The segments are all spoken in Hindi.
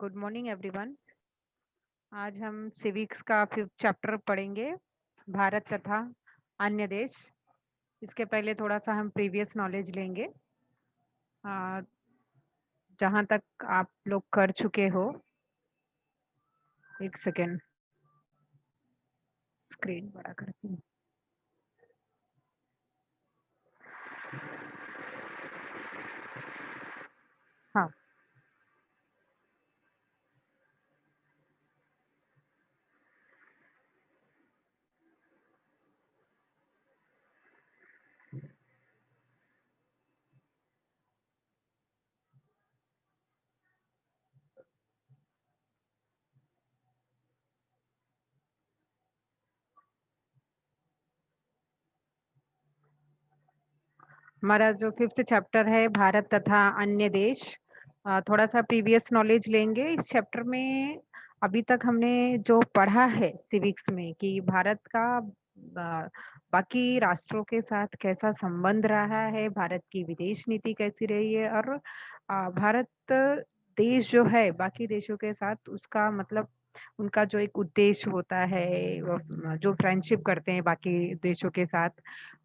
Good morning everyone. आज हम सिविक्स का 5th चैप्टर पढ़ेंगे, भारत तथा अन्य देश। इसके पहले थोड़ा सा हम प्रीवियस नॉलेज लेंगे, जहाँ तक आप लोग कर चुके हो। एक सेकेंड, स्क्रीन बड़ा करती हूँ। हाँ, हमारा जो 5th चैप्टर है भारत तथा अन्य देश। थोड़ा सा प्रीवियस नॉलेज लेंगे इस चैप्टर में। अभी तक हमने जो पढ़ा है सिविक्स में कि भारत का बाकी राष्ट्रों के साथ कैसा संबंध रहा है, भारत की विदेश नीति कैसी रही है, और भारत देश जो है बाकी देशों के साथ उसका मतलब उनका जो एक उद्देश्य होता है, जो फ्रेंडशिप करते हैं बाकी देशों के साथ,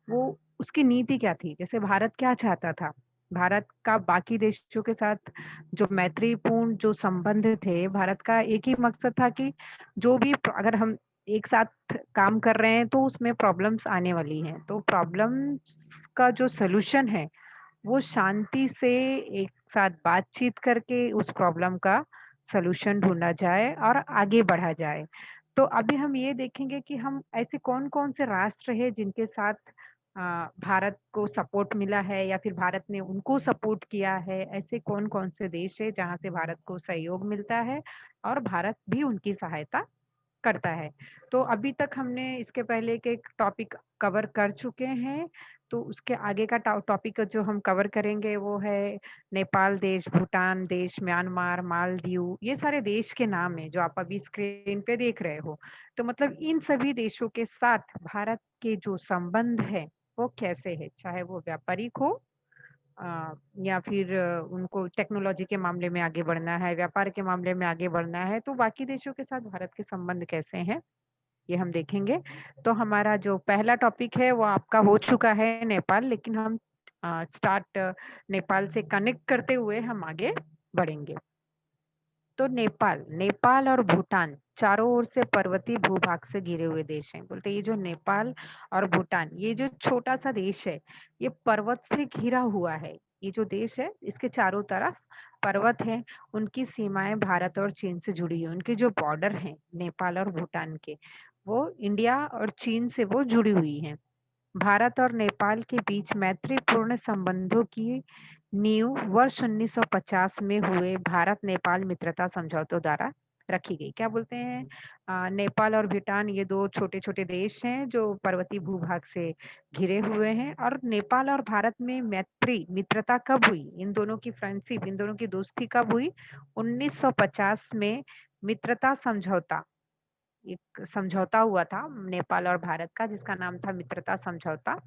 वो उसकी नीति क्या थी। जैसे भारत क्या चाहता था, भारत का बाकी देशों के साथ जो मैत्रीपूर्ण जो संबंध थे, भारत का एक ही मकसद था कि जो भी अगर हम एक साथ काम कर रहे हैं तो उसमें प्रॉब्लम्स आने वाली हैं, तो प्रॉब्लम्स का जो सलूशन है वो शांति से एक साथ बातचीत करके उस प्रॉब्लम का सलूशन ढूंढा जाए और आगे बढ़ा जाए। तो अभी हम ये देखेंगे कि हम ऐसे कौन-कौन से राष्ट्र हैं जिनके साथ भारत को सपोर्ट मिला है या फिर भारत ने उनको सपोर्ट किया है। ऐसे कौन-कौन से देश हैं जहाँ से भारत को सहयोग मिलता है और भारत भी उनकी सहायता करता है। तो अभी तक हमने इसके पहले के टॉपिक कवर कर चुके हैं, तो उसके आगे का टॉपिक जो हम कवर करेंगे वो है नेपाल देश, भूटान देश, म्यांमार, मालदीव। ये सारे देश के नाम हैं जो आप अभी स्क्रीन पे देख रहे हो। तो मतलब इन सभी देशों के साथ भारत के जो संबंध है वो कैसे है, चाहे वो व्यापारिक हो या फिर उनको टेक्नोलॉजी के मामले में आगे बढ़ना है, व्यापार के मामले में आगे बढ़ना है, तो बाकी देशों के साथ भारत के संबंध कैसे हैं, ये हम देखेंगे। तो हमारा जो पहला टॉपिक है वो आपका हो चुका है नेपाल, लेकिन हम स्टार्ट नेपाल से कनेक्ट करते हुए हम आगे बढ़ेंगे। तो नेपाल नेपाल और भूटान चारों ओर से पर्वतीय भूभाग से घिरे हुए देश हैं। बोलते ये जो नेपाल और भूटान, ये जो छोटा सा देश है, ये पर्वत से घिरा हुआ है। ये जो देश है इसके चारों तरफ पर्वत है। उनकी सीमाएं भारत और चीन से जुड़ी है। उनके जो बॉर्डर हैं नेपाल और भूटान के, वो इंडिया और चीन से वो जुड़ी हुई हैं। भारत और नेपाल के बीच मैत्रीपूर्ण संबंधों की नींव वर्ष 1950 में हुए भारत नेपाल मित्रता समझौतों द्वारा रखी गई। क्या बोलते हैं, नेपाल और भूटान ये दो छोटे छोटे देश हैं जो पर्वतीय भूभाग से घिरे हुए हैं। और नेपाल और भारत में मैत्री मित्रता कब हुई, इन दोनों की फ्रेंडशिप, इन दोनों की दोस्ती कब हुई? 1950 में मित्रता समझौता, एक समझौता हुआ था नेपाल और भारत का जिसका नाम था मित्रता समझौता।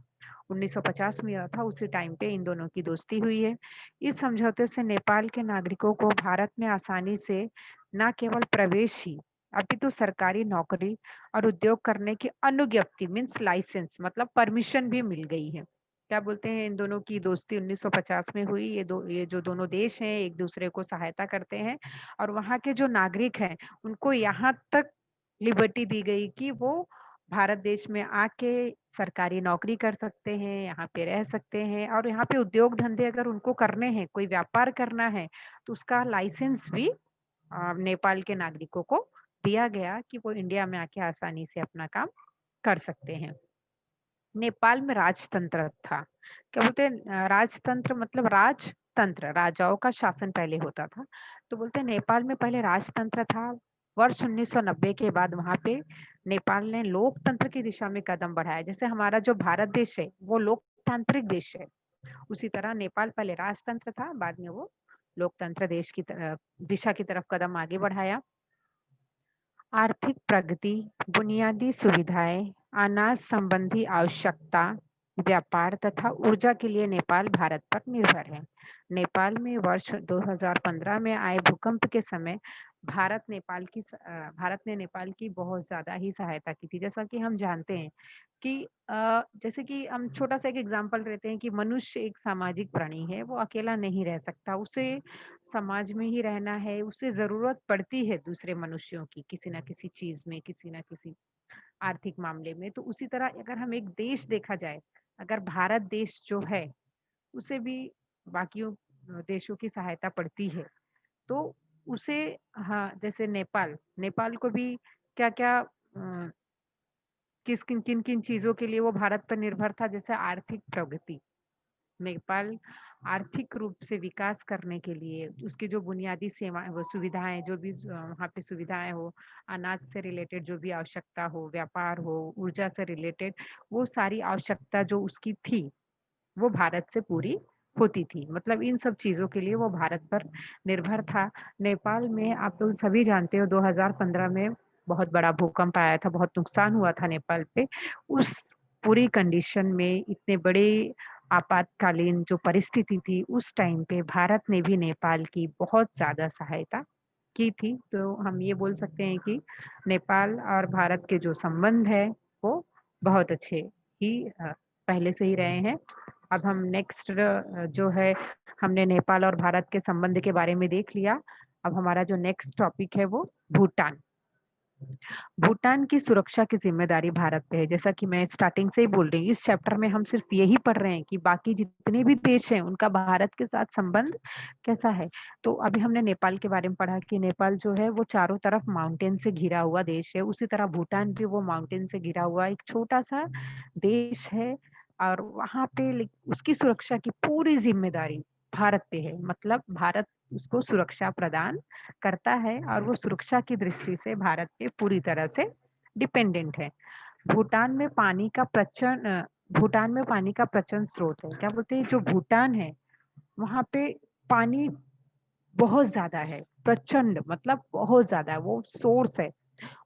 1950 में हुआ था, उसी टाइम पे इन दोनों की दोस्ती हुई है। इस समझौते से नेपाल के नागरिकों को भारत में आसानी से न केवल प्रवेश ही अपितु सरकारी नौकरी और उद्योग करने की अनुज्ञप्ति मीन्स लाइसेंस मतलब परमिशन भी मिल गई है। क्या बोलते हैं, इन दोनों की दोस्ती 1950 में हुई। ये जो दोनों देश हैं एक दूसरे को सहायता करते हैं और वहाँ के जो नागरिक हैं उनको यहाँ तक लिबर्टी दी गई कि वो भारत देश में आके सरकारी नौकरी कर सकते हैं, यहाँ पे रह सकते हैं और यहाँ पे उद्योग धंधे अगर उनको करने हैं, कोई व्यापार करना है, तो उसका लाइसेंस भी नेपाल के नागरिकों को दिया गया कि वो इंडिया में आके आसानी से अपना काम कर सकते हैं। नेपाल में राजतंत्र था। क्या बोलते हैं, राजतंत्र मतलब राजतंत्र, राजाओं का शासन पहले होता था। तो बोलते हैं नेपाल में पहले राजतंत्र था। वर्ष 1990 के बाद वहां पे नेपाल ने लोकतंत्र की दिशा में कदम बढ़ाया। जैसे हमारा जो भारत देश है वो लोकतांत्रिक देश है, उसी तरह नेपाल पहले राजतंत्र था, बाद में वो लोकतंत्र देश की दिशा की तरफ कदम आगे बढ़ाया। आर्थिक प्रगति, बुनियादी सुविधाएं, अनाज संबंधी आवश्यकता, व्यापार तथा ऊर्जा के लिए नेपाल भारत पर निर्भर है। नेपाल में वर्ष 2015 में आए भूकंप के समय भारत ने नेपाल की बहुत ज़्यादा ही सहायता की थी। जैसा कि हम जानते हैं कि जैसे कि हम छोटा-सा एक एग्ज़ाम्पल लेते हैं कि मनुष्य एक सामाजिक प्राणी है, वो अकेला नहीं रह सकता, उसे समाज में ही रहना है, उसे ज़रूरत पड़ती है दूसरे मनुष्यों की, किसी न किसी चीज़ में, किसी न किसी आर्थिक मामले में। तो उसी तरह अगर हम एक देश देखा जाए, अगर भारत देश जो है, उसे भी बाकियों देशों की सहायता पड़ती है, तो उसे हाँ, जैसे नेपाल, नेपाल को भी क्या-क्या किन-किन चीज़ों के लिए वो भारत पर निर्भर था, जैसे आर्थिक प्रगति। नेपाल आर्थिक रूप से विकास करने के लिए उसकी जो बुनियादी सेवाएँ वो सुविधाएँ जो भी वहाँ पे सुविधाएँ हो, अनाज से रिलेटेड जो भी आवश्यकता हो, व्यापार हो, ऊर्जा से रिलेटेड वो सारी आवश्यकता जो उसकी थी, वो भारत से पूरी होती थी। मतलब इन सब चीज़ों के लिए वो भारत पर निर्भर था। नेपाल में आप लोग सभी जानते हो 2015 में बहुत बड़ा भूकंप आया था, बहुत नुकसान हुआ था नेपाल पे। उस पूरी कंडीशन में इतने बड़े आपातकालीन जो परिस्थिति थी, उस टाइम पे भारत ने भी नेपाल की बहुत ज़्यादा सहायता की थी। तो हम ये बोल सकते हैं कि नेपाल और भारत के जो संबंध है, वो बहुत अच्छे ही पहले से ही रहे हैं। अब हम नेक्स्ट जो है हमने नेपाल और भारत के संबंध के बारे में देख लिया। अब हमारा जो नेक्स्ट टॉपिक है वो भूटान। भूटान की सुरक्षा की ज़िम्मेदारी भारत पे है। जैसा कि मैं स्टार्टिंग से ही बोल रही हूँ, इस चैप्टर में हम सिर्फ यही पढ़ रहे हैं कि बाकी जितने भी देश हैं, उनका भारत के साथ संबंध कैसा है। तो अभी हमने नेपाल के बारे में पढ़ा कि नेपाल जो है वो चारों तरफ माउंटेन से घिरा हुआ देश है। उसी तरह भूटान भी वो माउंटेन से घिरा हुआ एक छोटा-सा देश है और वहाँ पे उसकी सुरक्षा की पूरी ज़िम्मेदारी भारत पे है। मतलब भारत उसको सुरक्षा प्रदान करता है और वो सुरक्षा की दृष्टि से भारत पे पूरी तरह से डिपेंडेंट है। भूटान में पानी का भूटान में पानी का प्रचंड स्रोत है। क्या बोलते हैं जो भूटान है, वहाँ पे पानी बहुत ज़्यादा है, प्रचंड मतलब बहुत ज़्यादा है, वो सोर्स है।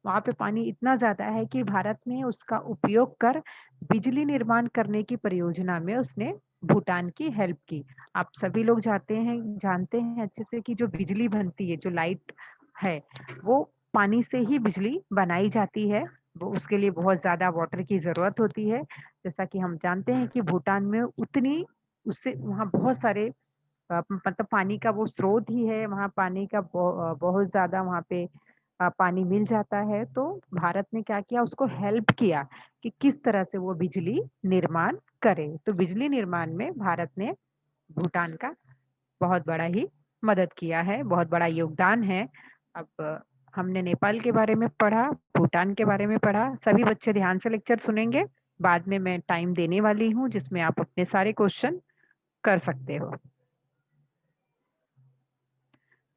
वहाँ पे पानी इतना ज़्यादा है कि भारत ने उसका उपयोग कर बिजली निर्माण करने की परियोजना में उसने भूटान की हेल्प की। आप सभी लोग जानते हैं अच्छे से कि जो बिजली बनती है, जो लाइट है, वो पानी से ही बिजली बनाई जाती है। वो उसके लिए बहुत ज़्यादा वाटर की ज़रूरत होती है। जैसा कि हम जानते हैं कि भूटान में उतनी उससे वहाँ बहुत सारे मतलब पानी का वो स्रोत ही है, वहाँ पानी का बहुत ज़्यादा वहाँ पे पानी मिल जाता है, तो भारत ने क्या किया उसको हेल्प किया कि किस तरह से वो बिजली निर्माण करे। तो बिजली निर्माण में भारत ने भूटान का बहुत बड़ा ही मदद किया है, बहुत बड़ा योगदान है। अब हमने नेपाल के बारे में पढ़ा, भूटान के बारे में पढ़ा, सभी बच्चे ध्यान से लेक्चर सुनेंगे। बाद में मैं टाइम देने वाली हूँ जिसमें आप अपने सारे क्वेश्चन कर सकते हो।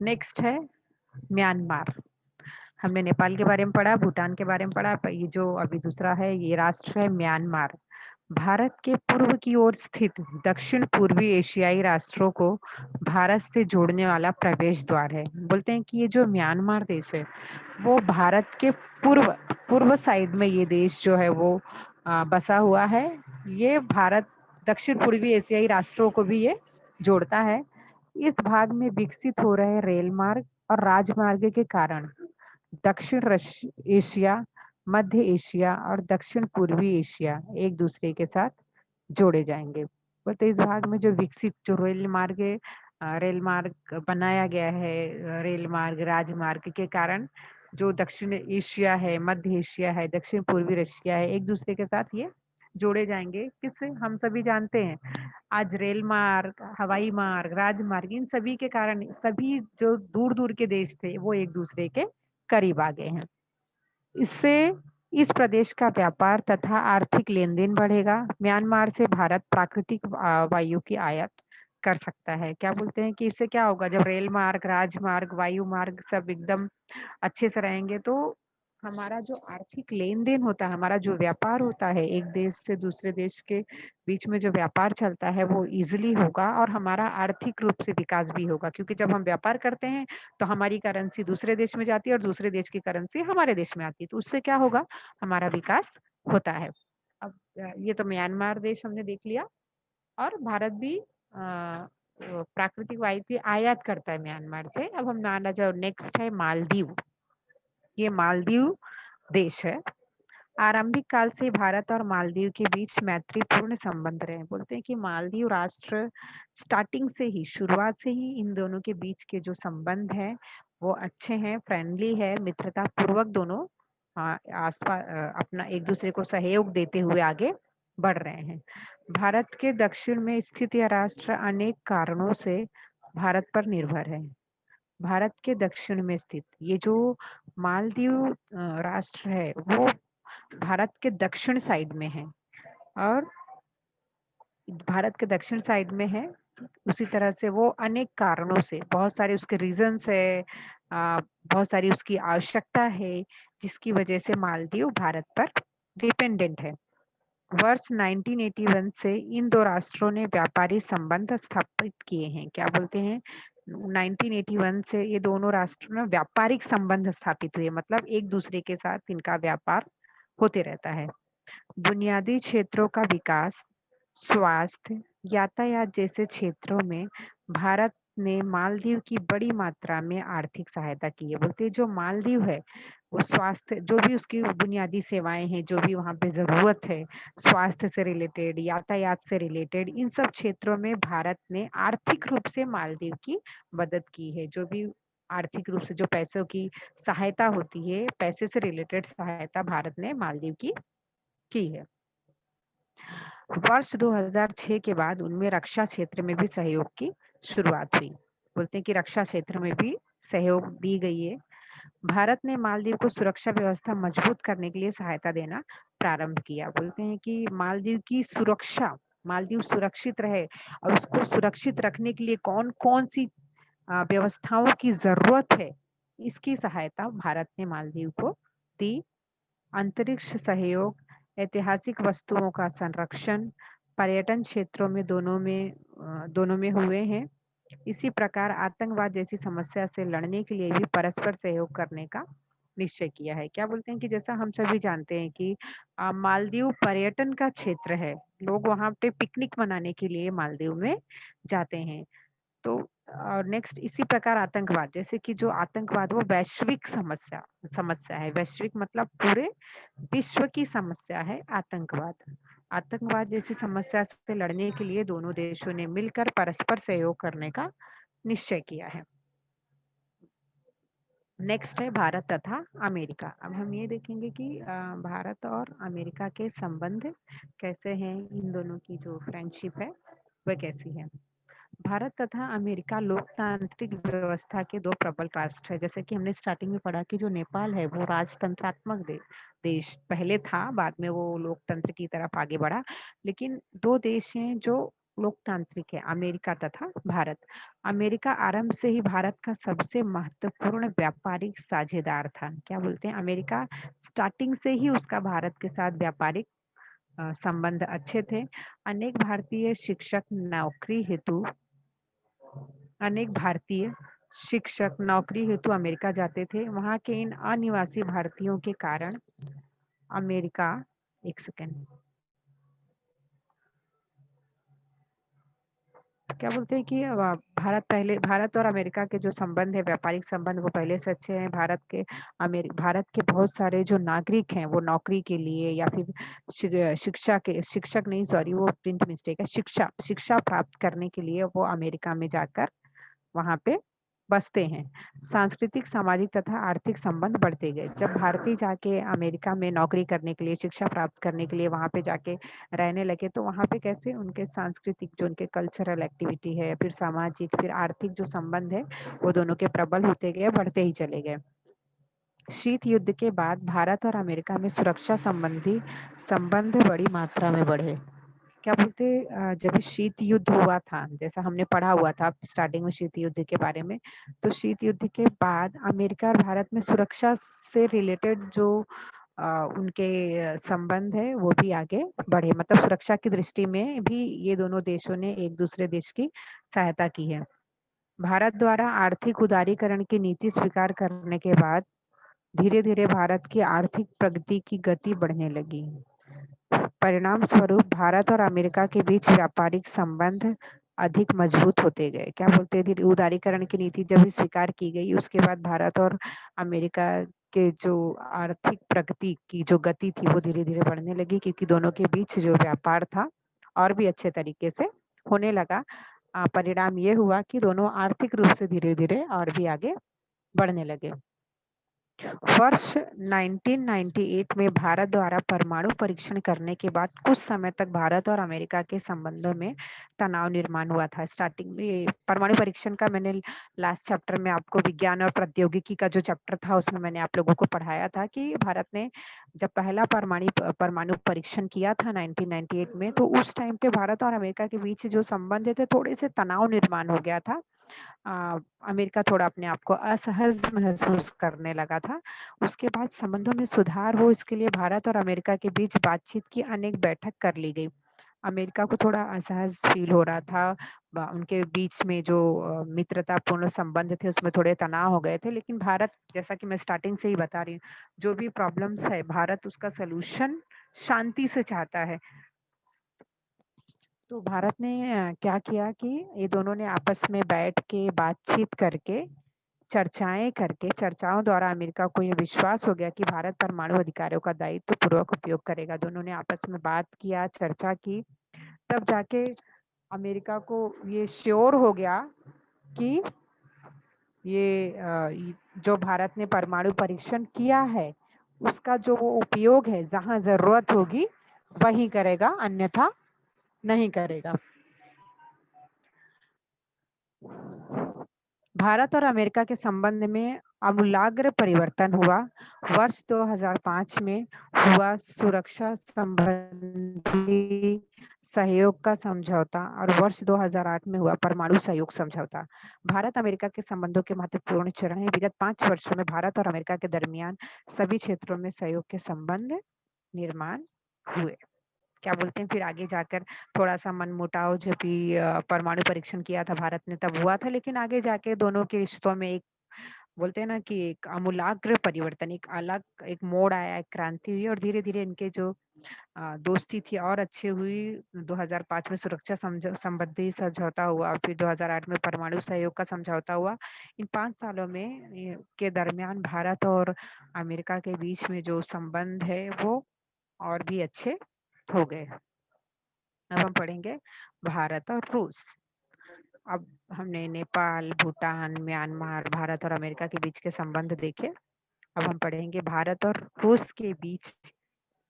नेक्स्ट है म्यांमार। हमने नेपाल के बारे में पढ़ा, भूटान के बारे में पढ़ा, पर ये जो अभी दूसरा है ये राष्ट्र है म्यांमार। भारत के पूर्व की ओर स्थित दक्षिण पूर्वी एशियाई राष्ट्रों को भारत से जोड़ने वाला प्रवेश द्वार है। बोलते हैं कि ये जो म्यांमार देश है वो भारत के पूर्व पूर्व साइड में ये देश जो है वो बसा हुआ है। ये भारत दक्षिण पूर्वी एशियाई राष्ट्रों को भी ये जोड़ता है। इस भाग में विकसित हो रहे रेल मार्ग और राजमार्ग के कारण दक्षिण एशिया, मध्य एशिया और दक्षिण पूर्वी एशिया एक दूसरे के साथ जोड़े जाएंगे। बट इस भाग में जो विकसित जो रेल मार्ग बनाया गया है, रेल मार्ग राजमार्ग के कारण जो दक्षिण एशिया है, मध्य एशिया है, दक्षिण पूर्वी रशिया है, एक दूसरे के साथ ये जोड़े जाएंगे। किससे हम सभी जानते हैं, आज रेल मार्ग, हवाई मार्ग, राजमार्ग इन सभी के कारण सभी जो दूर दूर के देश थे वो एक दूसरे के करीब आ गए हैं। इससे इस प्रदेश का व्यापार तथा आर्थिक लेन-देन बढ़ेगा। म्यांमार से भारत प्राकृतिक वायु की आयात कर सकता है। क्या बोलते हैं कि इससे क्या होगा, जब रेल मार्ग, राजमार्ग, वायु मार्ग सब एकदम अच्छे से रहेंगे तो हमारा जो आर्थिक लेन-देन होता है, हमारा जो व्यापार होता है, एक देश से दूसरे देश के बीच में जो व्यापार चलता है वो ईज़िली होगा और हमारा आर्थिक रूप से विकास भी होगा। क्योंकि जब हम व्यापार करते हैं तो हमारी करेंसी दूसरे देश में जाती है और दूसरे देश की करेंसी हमारे देश में आती है। तो उससे क्या होगा, हमारा विकास होता है। अब ये तो म्यांमार देश हमने देख लिया, और भारत भी प्राकृतिक वायु की आयात करता है म्यांमार से। अब हम माना जाओ नेक्स्ट है मालदीव। ये मालदीव देश है। आरंभिक काल से भारत और मालदीव के बीच मैत्रीपूर्ण संबंध रहे। बोलते हैं कि मालदीव राष्ट्र स्टार्टिंग से ही, शुरुआत से ही इन दोनों के बीच के जो संबंध है वो अच्छे हैं, फ्रेंडली है, मित्रता पूर्वक दोनों आसपास अपना एक दूसरे को सहयोग देते हुए आगे बढ़ रहे हैं। भारत के दक्षिण में स्थित यह राष्ट्र अनेक कारणों से भारत पर निर्भर है। भारत के दक्षिण में स्थित ये जो मालदीव राष्ट्र है वो भारत के दक्षिण साइड में है, और भारत के दक्षिण साइड में है। उसी तरह से वो अनेक कारणों से, बहुत सारे उसके रीजंस है, बहुत सारी उसकी आवश्यकता है, जिसकी वजह से मालदीव भारत पर डिपेंडेंट है। वर्ष 1981 से इन दो राष्ट्रों ने व्यापारी संबंध स्थापित किए हैं। क्या बोलते हैं? 1981 से ये दोनों राष्ट्रों में व्यापारिक संबंध स्थापित हुए, मतलब एक दूसरे के साथ इनका व्यापार होते रहता है। बुनियादी क्षेत्रों का विकास, स्वास्थ्य, यातायात जैसे क्षेत्रों में भारत ने मालदीव की बड़ी मात्रा में आर्थिक सहायता की है। बोलते हैं जो मालदीव है वो स्वास्थ्य, जो भी उसकी बुनियादी सेवाएं हैं, जो भी वहाँ पे जरूरत है, स्वास्थ्य से रिलेटेड, यातायात से रिलेटेड, इन सब क्षेत्रों में भारत ने आर्थिक रूप से मालदीव की मदद की है। जो भी आर्थिक रूप से जो पैसों की सहायता होती है, पैसे से रिलेटेड सहायता भारत ने मालदीव की है। वर्ष 2006 के बाद उनमें रक्षा क्षेत्र में भी सहयोग की शुरुआत हुई। बोलते हैं कि रक्षा क्षेत्र में भी सहयोग दी गई है। भारत ने मालदीव को सुरक्षा व्यवस्था मजबूत करने के लिए सहायता देना प्रारंभ किया। बोलते हैं कि मालदीव की सुरक्षा, मालदीव सुरक्षित रहे और उसको सुरक्षित रखने के लिए कौन कौन सी व्यवस्थाओं की जरूरत है, इसकी सहायता भारत ने मालदीव को दी। अंतरिक्ष सहयोग, ऐतिहासिक वस्तुओं का संरक्षण, पर्यटन क्षेत्रों में दोनों में हुए हैं। इसी प्रकार आतंकवाद जैसी समस्या से लड़ने के लिए भी परस्पर सहयोग करने का निश्चय किया है। क्या बोलते हैं कि जैसा हम सभी जानते हैं कि मालदीव पर्यटन का क्षेत्र है, लोग वहां पे पिकनिक मनाने के लिए मालदीव में जाते हैं। तो और नेक्स्ट इसी प्रकार आतंकवाद, जैसे कि जो आतंकवाद वो वैश्विक समस्या समस्या है। वैश्विक मतलब पूरे विश्व की समस्या है आतंकवाद। आतंकवाद जैसी समस्या से लड़ने के लिए दोनों देशों ने मिलकर परस्पर सहयोग करने का निश्चय किया है। नेक्स्ट है भारत तथा अमेरिका। अब हम ये देखेंगे कि भारत और अमेरिका के संबंध कैसे हैं, इन दोनों की जो फ्रेंडशिप है वह कैसी है। भारत तथा अमेरिका लोकतांत्रिक व्यवस्था के दो प्रबल राष्ट्र है। जैसे कि हमने स्टार्टिंग में पढ़ा कि जो नेपाल है वो राजतंत्रात्मक देश पहले था, बाद में वो लोकतंत्र की तरफ आगे बढ़ा। लेकिन दो देश हैं जो लोकतांत्रिक है, अमेरिका तथा भारत। अमेरिका आरंभ से ही भारत का सबसे महत्वपूर्ण व्यापारिक साझेदार था। क्या बोलते हैं? अमेरिका स्टार्टिंग से ही उसका भारत के साथ व्यापारिक संबंध अच्छे थे। अनेक भारतीय शिक्षक नौकरी हेतु अनेक भारतीय शिक्षक नौकरी हेतु अमेरिका जाते थे। वहां के इन अनिवासी भारतीयों के कारण अमेरिका, एक सेकेंड, क्या बोलते हैं कि भारत और अमेरिका के जो संबंध है, व्यापारिक संबंध, वो पहले से अच्छे हैं। भारत के बहुत सारे जो नागरिक हैं वो नौकरी के लिए या फिर शिक्षक नहीं, सॉरी वो प्रिंट मिस्टेक है, शिक्षा प्राप्त करने के लिए वो अमेरिका में जाकर वहां पे बसते हैं। सांस्कृतिक, सामाजिक तथा आर्थिक संबंध बढ़ते गए। जब भारतीय जाके अमेरिका में नौकरी करने के लिए, शिक्षा प्राप्त करने के लिए वहां पे जाके रहने लगे, तो वहां पे कैसे उनके सांस्कृतिक, जो उनके कल्चरल एक्टिविटी है, फिर सामाजिक, फिर आर्थिक जो संबंध है वो दोनों के प्रबल होते गए, बढ़ते ही चले गए। शीत युद्ध के बाद भारत और अमेरिका में सुरक्षा संबंधी संबंध बड़ी मात्रा में बढ़े। क्या बोलते, जब शीत युद्ध हुआ था, जैसा हमने पढ़ा हुआ था स्टार्टिंग में शीत युद्ध के बारे में, तो शीत युद्ध के बाद अमेरिका और भारत में सुरक्षा से रिलेटेड जो उनके संबंध है वो भी आगे बढ़े। मतलब सुरक्षा की दृष्टि में भी ये दोनों देशों ने एक दूसरे देश की सहायता की है। भारत द्वारा आर्थिक उदारीकरण की नीति स्वीकार करने के बाद धीरे धीरे भारत की आर्थिक प्रगति की गति बढ़ने लगी। परिणाम स्वरूप भारत और अमेरिका के बीच व्यापारिक संबंध अधिक मजबूत होते गए। क्या बोलते हैं, उदारीकरण की नीति जब भी स्वीकार की गई, उसके बाद भारत और अमेरिका के जो आर्थिक प्रगति की जो गति थी वो धीरे धीरे बढ़ने लगी, क्योंकि दोनों के बीच जो व्यापार था और भी अच्छे तरीके से होने लगा। परिणाम ये हुआ कि दोनों आर्थिक रूप से धीरे धीरे और भी आगे बढ़ने लगे। वर्ष 1998 में भारत द्वारा परमाणु परीक्षण करने के बाद कुछ समय तक भारत और अमेरिका के संबंधों में तनाव निर्माण हुआ था। स्टार्टिंग में परमाणु परीक्षण का मैंने लास्ट चैप्टर में आपको विज्ञान और प्रौद्योगिकी का जो चैप्टर था उसमें मैंने आप लोगों को पढ़ाया था कि भारत ने जब पहला परमाणु परीक्षण किया था 1998 में, तो उस टाइम पे भारत और अमेरिका के बीच जो संबंध थे थोड़े से तनाव निर्माण हो गया था। अमेरिका थोड़ा अपने आप को असहज महसूस करने लगा था। उसके बाद संबंधों में सुधार हो, इसके लिए भारत और अमेरिका के बीच बातचीत की अनेक बैठक कर ली गई। अमेरिका को थोड़ा असहज फील हो रहा था, उनके बीच में जो मित्रतापूर्ण संबंध थे उसमें थोड़े तनाव हो गए थे, लेकिन भारत, जैसा कि मैं स्टार्टिंग से ही बता रही हूँ, जो भी प्रॉब्लम्स है भारत उसका सलूशन शांति से चाहता है। तो भारत ने क्या किया कि ये दोनों ने आपस में बैठ के बातचीत करके, चर्चाएं करके, चर्चाओं द्वारा अमेरिका को यह विश्वास हो गया कि भारत परमाणु अधिकारों का दायित्व पूर्वक उपयोग करेगा। दोनों ने आपस में बात किया, चर्चा की, तब जाके अमेरिका को ये श्योर हो गया कि जो भारत ने परमाणु परीक्षण किया है उसका जो वो उपयोग है जहां जरूरत होगी वही करेगा, अन्यथा नहीं करेगा। भारत और अमेरिका के संबंध में आमूलाग्र परिवर्तन हुआ। वर्ष 2005 में हुआ सुरक्षा संबंधी सहयोग का समझौता और वर्ष 2008 में हुआ परमाणु सहयोग समझौता। भारत अमेरिका के संबंधों के महत्वपूर्ण चरण है। विगत 5 वर्षों में भारत और अमेरिका के दरमियान सभी क्षेत्रों में सहयोग के संबंध निर्माण हुए। क्या बोलते हैं, फिर आगे जाकर थोड़ा सा मनमुटाव जो भी परमाणु परीक्षण किया था भारत ने तब हुआ था, लेकिन आगे जाके दोनों के रिश्तों में एक, बोलते हैं ना कि एक आमूलाग्र परिवर्तन, एक अलग एक मोड़ आया, एक क्रांति हुई और धीरे धीरे इनके जो दोस्ती थी और अच्छी हुई। 2005 में सुरक्षा संबंधी समझौता हुआ, फिर 2008 में परमाणु सहयोग का समझौता हुआ। इन 5 सालों में के दरमियान भारत और अमेरिका के बीच में जो संबंध है वो और भी अच्छे हो गए। अब हम पढ़ेंगे भारत और रूस। अब हमने नेपाल, भूटान, म्यांमार, भारत और अमेरिका के बीच के संबंध देखे। अब हम पढ़ेंगे भारत और रूस के बीच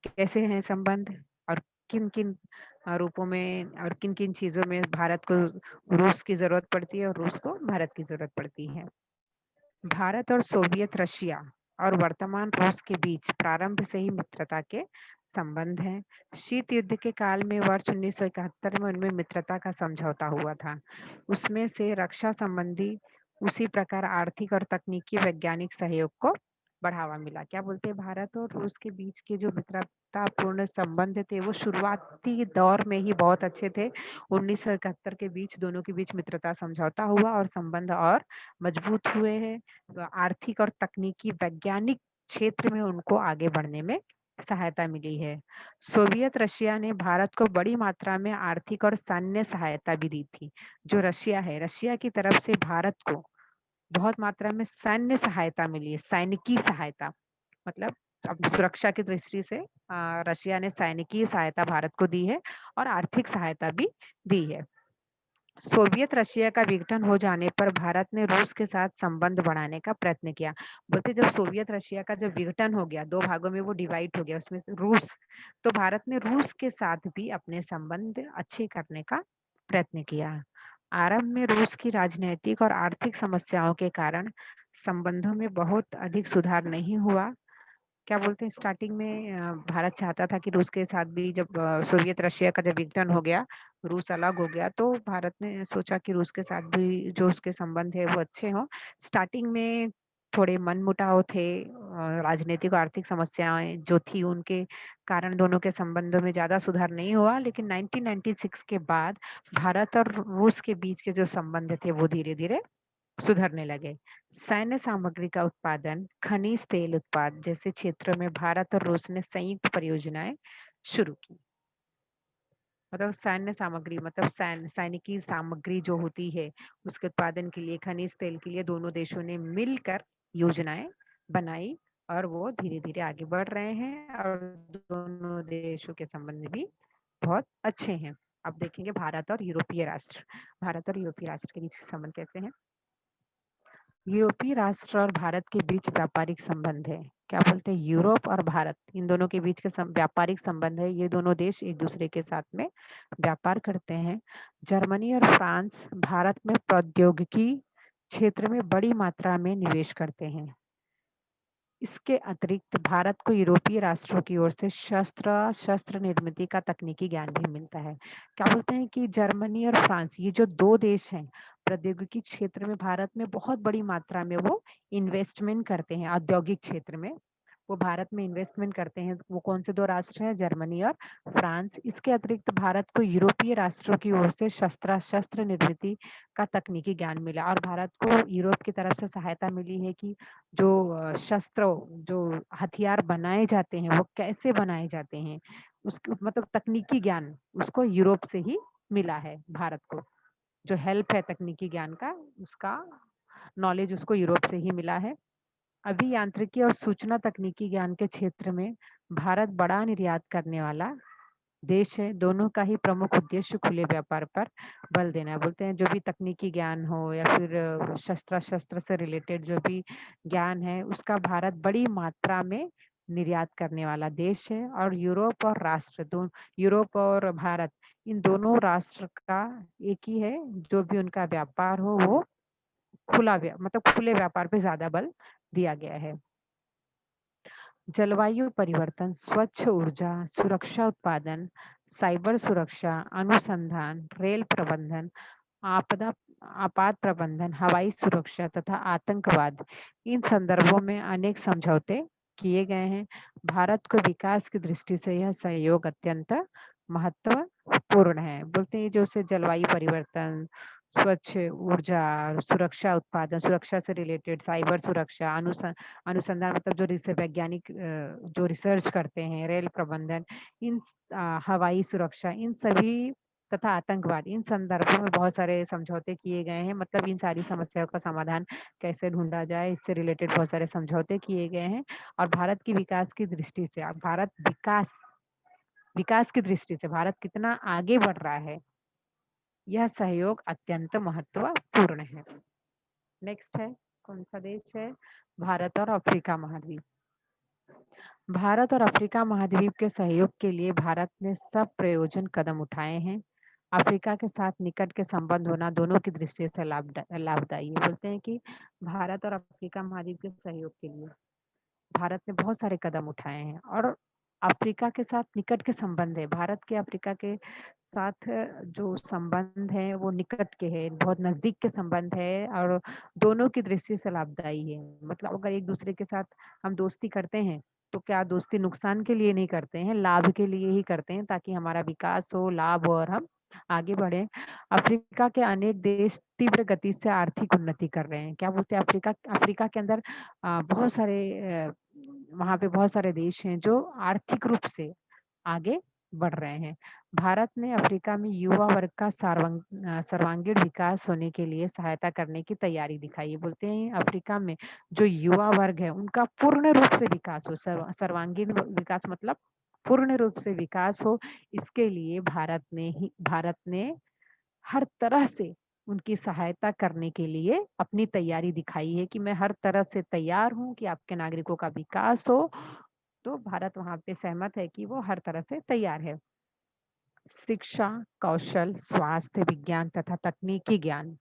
कैसे हैं संबंध और किन किन रूपों में और किन किन चीजों में भारत को रूस की जरूरत पड़ती है और रूस को भारत की जरूरत पड़ती है। भारत और सोवियत रशिया और वर्तमान रूस के बीच प्रारंभ से ही मित्रता के संबंध हैं। शीत युद्ध के काल में वर्ष 1971 में उनमें मित्रता का समझौता हुआ था। उसमें से रक्षा संबंधी, उसी प्रकार आर्थिक और तकनीकी वैज्ञानिक सहयोग को बढ़ावा मिला। क्या बोलते हैं, भारत और रूस के बीच के जो मित्रतापूर्ण संबंध थे वो शुरुआती दौर में ही बहुत अच्छे थे। 1971 के बीच दोनों के बीच मित्रता समझौता हुआ और संबंध और मजबूत हुए हैं। आर्थिक और तकनीकी वैज्ञानिक क्षेत्र में उनको आगे बढ़ने में सहायता मिली है। सोवियत रशिया ने भारत को बड़ी मात्रा में आर्थिक और सैन्य सहायता भी दी थी। जो रशिया है, रशिया की तरफ से भारत को बहुत मात्रा में सैन्य सहायता मिली है। सैनिकी सहायता मतलब अब सुरक्षा की दृष्टि से रशिया ने सैनिकी सहायता भारत को दी है और आर्थिक सहायता भी दी है। सोवियत रशिया का विघटन हो जाने पर भारत ने रूस के साथ संबंध बढ़ाने का प्रयत्न किया। बोलते जब सोवियत रशिया का जब विघटन हो गया, 2 भागों में वो डिवाइड हो गया, उसमें से रूस, तो भारत ने रूस के साथ भी अपने संबंध अच्छे करने का प्रयत्न किया। आरंभ में रूस की राजनीतिक और आर्थिक समस्याओं के कारण संबंधों में बहुत अधिक सुधार नहीं हुआ। क्या बोलते हैं, स्टार्टिंग में भारत चाहता था कि रूस के साथ भी, जब सोवियत रशिया का जब विघटन हो गया, रूस अलग हो गया, तो भारत ने सोचा कि रूस के साथ भी जो उसके संबंध है वो अच्छे हों। स्टार्टिंग में थोड़े मनमुटाव थे, राजनीतिक और आर्थिक समस्याएं जो थी उनके कारण दोनों के संबंधों में ज्यादा सुधार नहीं हुआ। लेकिन 1996 के बाद भारत और रूस के बीच के जो संबंध थे वो धीरे धीरे सुधरने लगे। सैन्य सामग्री का उत्पादन, खनिज तेल उत्पाद जैसे क्षेत्रों में भारत और रूस ने संयुक्त परियोजनाएं शुरू की। मतलब सैन्य सामग्री मतलब सैनिकी सामग्री जो होती है, उसके उत्पादन के लिए, खनिज तेल के लिए दोनों देशों ने मिलकर योजनाएँ बनाई और वो धीरे-धीरे आगे बढ़ रहे हैं और दोनों देशों के संबंध भी बहुत अच्छे हैं। अब देखेंगे भारत और यूरोपीय राष्ट्र। भारत और यूरोपीय राष्ट्र के बीच संबंध कैसे हैं? यूरोपीय राष्ट्र और भारत के बीच व्यापारिक संबंध है। क्या बोलते हैं? यूरोप और भारत इन दोनों के बीच के व्यापारिक संबंध है। ये दोनों देश एक दूसरे के साथ में व्यापार करते हैं। जर्मनी और फ्रांस भारत में प्रौद्योगिकी क्षेत्र में बड़ी मात्रा में निवेश करते हैं। इसके अतिरिक्त भारत को यूरोपीय राष्ट्रों की ओर से शस्त्र निर्मित का तकनीकी ज्ञान भी मिलता है। क्या बोलते हैं कि जर्मनी और फ्रांस ये जो 2 देश हैं, प्रौद्योगिकी क्षेत्र में भारत में बहुत बड़ी मात्रा में वो इन्वेस्टमेंट करते हैं औद्योगिक क्षेत्र में। वो भारत में इन्वेस्टमेंट करते हैं। वो कौन से 2 राष्ट्र हैं? जर्मनी और फ्रांस। इसके अतिरिक्त भारत को यूरोपीय राष्ट्रों की ओर से शस्त्र निर्मित का तकनीकी ज्ञान मिला और भारत को यूरोप की तरफ से सहायता मिली है कि जो शस्त्र जो हथियार बनाए जाते हैं, वो कैसे बनाए जाते हैं, उसके मतलब तकनीकी ज्ञान उसको यूरोप से ही मिला है भारत को। जो हेल्प है तकनीकी ज्ञान का, उसका नॉलेज उसको यूरोप से ही मिला है। अभियांत्रिकी और सूचना तकनीकी ज्ञान के क्षेत्र में भारत बड़ा निर्यात करने वाला देश है। दोनों का ही प्रमुख उद्देश्य खुले व्यापार पर बल देना है। बोलते हैं जो भी तकनीकी ज्ञान हो या फिर शस्त्र से रिलेटेड जो भी ज्ञान है, उसका भारत बड़ी मात्रा में निर्यात करने वाला देश है। और यूरोप और भारत इन दोनों राष्ट्र का एक ही है, जो भी उनका व्यापार हो वो मतलब खुले व्यापार पे ज्यादा बल दिया गया है। जलवायु परिवर्तन, स्वच्छ ऊर्जा, सुरक्षा उत्पादन, साइबर सुरक्षा, अनुसंधान, रेल प्रबंधन, आपदा आपात प्रबंधन, हवाई सुरक्षा तथा आतंकवाद, इन संदर्भों में अनेक समझौते किए गए हैं। भारत को विकास की दृष्टि से यह सहयोग अत्यंत महत्वपूर्ण है। बोलते हैं जो से जलवायु परिवर्तन, स्वच्छ ऊर्जा, सुरक्षा उत्पादन, सुरक्षा से रिलेटेड साइबर सुरक्षा, अनुसंधान मतलब जो वैज्ञानिक जो रिसर्च करते हैं, रेल प्रबंधन, इन हवाई सुरक्षा, इन सभी तथा आतंकवाद, इन संदर्भों में बहुत सारे समझौते किए गए हैं। मतलब इन सारी समस्याओं का समाधान कैसे ढूंढा जाए, इससे रिलेटेड बहुत सारे समझौते किए गए हैं। और भारत की विकास की दृष्टि से विकास की दृष्टि से भारत कितना आगे बढ़ रहा है, यह सहयोग अत्यंत महत्वपूर्ण है। नेक्स्ट है कौन सा देश है? भारत और अफ्रीका महाद्वीप। भारत और अफ्रीका महाद्वीप के सहयोग के लिए भारत ने सब प्रयोजन कदम उठाए हैं। अफ्रीका के साथ निकट के संबंध होना दोनों की दृष्टि से लाभदायी है। बोलते हैं कि भारत और अफ्रीका महाद्वीप के सहयोग के लिए भारत ने बहुत सारे कदम उठाए हैं और अफ्रीका के साथ निकट के संबंध है। भारत के अफ्रीका के साथ जो संबंध है वो निकट के है, बहुत नजदीक के संबंध है और दोनों की दृष्टि से लाभदायी है। मतलब अगर एक दूसरे के साथ हम दोस्ती करते हैं तो क्या दोस्ती नुकसान के लिए नहीं करते हैं, लाभ के लिए ही करते हैं, ताकि हमारा विकास हो, लाभ हो और हम आगे बढ़े। अफ्रीका के अनेक देश तीव्र गति से आर्थिक उन्नति कर रहे हैं। क्या बोलते हैं? अफ्रीका अफ्रीका के अंदर बहुत सारे वहाँ पे बहुत सारे देश हैं जो आर्थिक रूप से आगे बढ़ रहे हैं। भारत ने अफ्रीका में युवा वर्ग का सर्वांगीण विकास होने के लिए सहायता करने की तैयारी दिखाई है। बोलते हैं अफ्रीका में जो युवा वर्ग है उनका पूर्ण रूप से विकास हो, सर्वांगीण विकास मतलब पूर्ण रूप से विकास हो, इसके लिए भारत ने हर तरह से उनकी सहायता करने के लिए अपनी तैयारी दिखाई है कि मैं हर तरह से तैयार हूँ कि आपके नागरिकों का विकास हो। तो भारत वहाँ पे सहमत है कि वो हर तरह से तैयार है। शिक्षा, कौशल, स्वास्थ्य, विज्ञान तथा तकनीकी ज्ञान,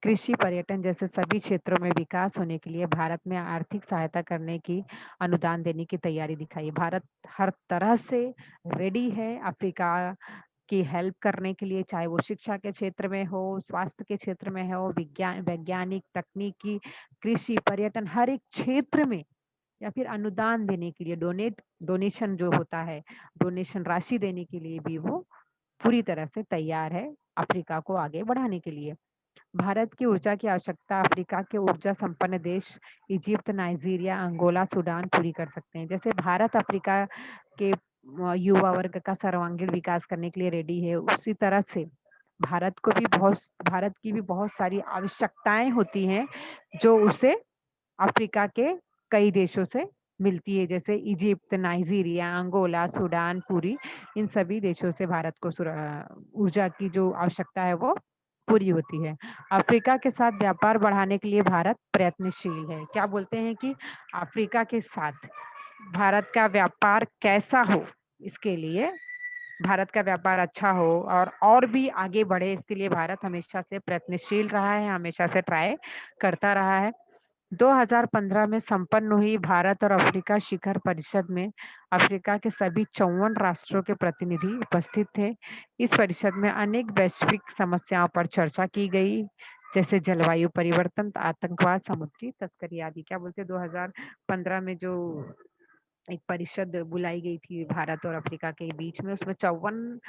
कृषि, पर्यटन जैसे सभी क्षेत्रों में विकास होने के लिए भारत में आर्थिक सहायता करने की, अनुदान देने की तैयारी दिखाई। भारत हर तरह से रेडी है अफ्रीका की हेल्प करने के लिए, चाहे वो शिक्षा के क्षेत्र में हो, स्वास्थ्य के क्षेत्र में हो, वैज्ञानिक, तकनीकी, कृषि, पर्यटन, हर एक क्षेत्र में या फिर अनुदान देने के लिए, डोनेशन जो होता है, डोनेशन राशि देने के लिए भी वो पूरी तरह से तैयार है अफ्रीका को आगे बढ़ाने के लिए। भारत की ऊर्जा की आवश्यकता अफ्रीका के ऊर्जा संपन्न देश इजिप्ट, नाइजीरिया, अंगोला, सूडान पूरी कर सकते हैं। जैसे भारत अफ्रीका के युवा वर्ग का सर्वांगीण विकास करने के लिए रेडी है, उसी तरह से भारत की भी बहुत सारी आवश्यकताएं होती हैं जो उसे अफ्रीका के कई देशों से मिलती है, जैसे इजिप्ट, नाइजीरिया, अंगोला, सूडान, पूरी इन सभी देशों से भारत को ऊर्जा की जो आवश्यकता है वो पूरी होती है। अफ्रीका के साथ व्यापार बढ़ाने के लिए भारत प्रयत्नशील है। क्या बोलते हैं कि अफ्रीका के साथ भारत का व्यापार कैसा हो, इसके लिए भारत का व्यापार अच्छा हो और भी आगे बढ़े, इसके लिए भारत हमेशा से प्रयत्नशील रहा है, हमेशा से ट्राई करता रहा है। 2015 में संपन्न हुई भारत और अफ्रीका शिखर परिषद में अफ्रीका के सभी 54 राष्ट्रों के प्रतिनिधि उपस्थित थे। इस परिषद में अनेक वैश्विक समस्याओं पर चर्चा की गई, जैसे जलवायु परिवर्तन, आतंकवाद, समुद्री तस्करी आदि। क्या बोलते हैं, 2015 में जो एक परिषद बुलाई गई थी भारत और अफ्रीका के बीच में, उसमें 54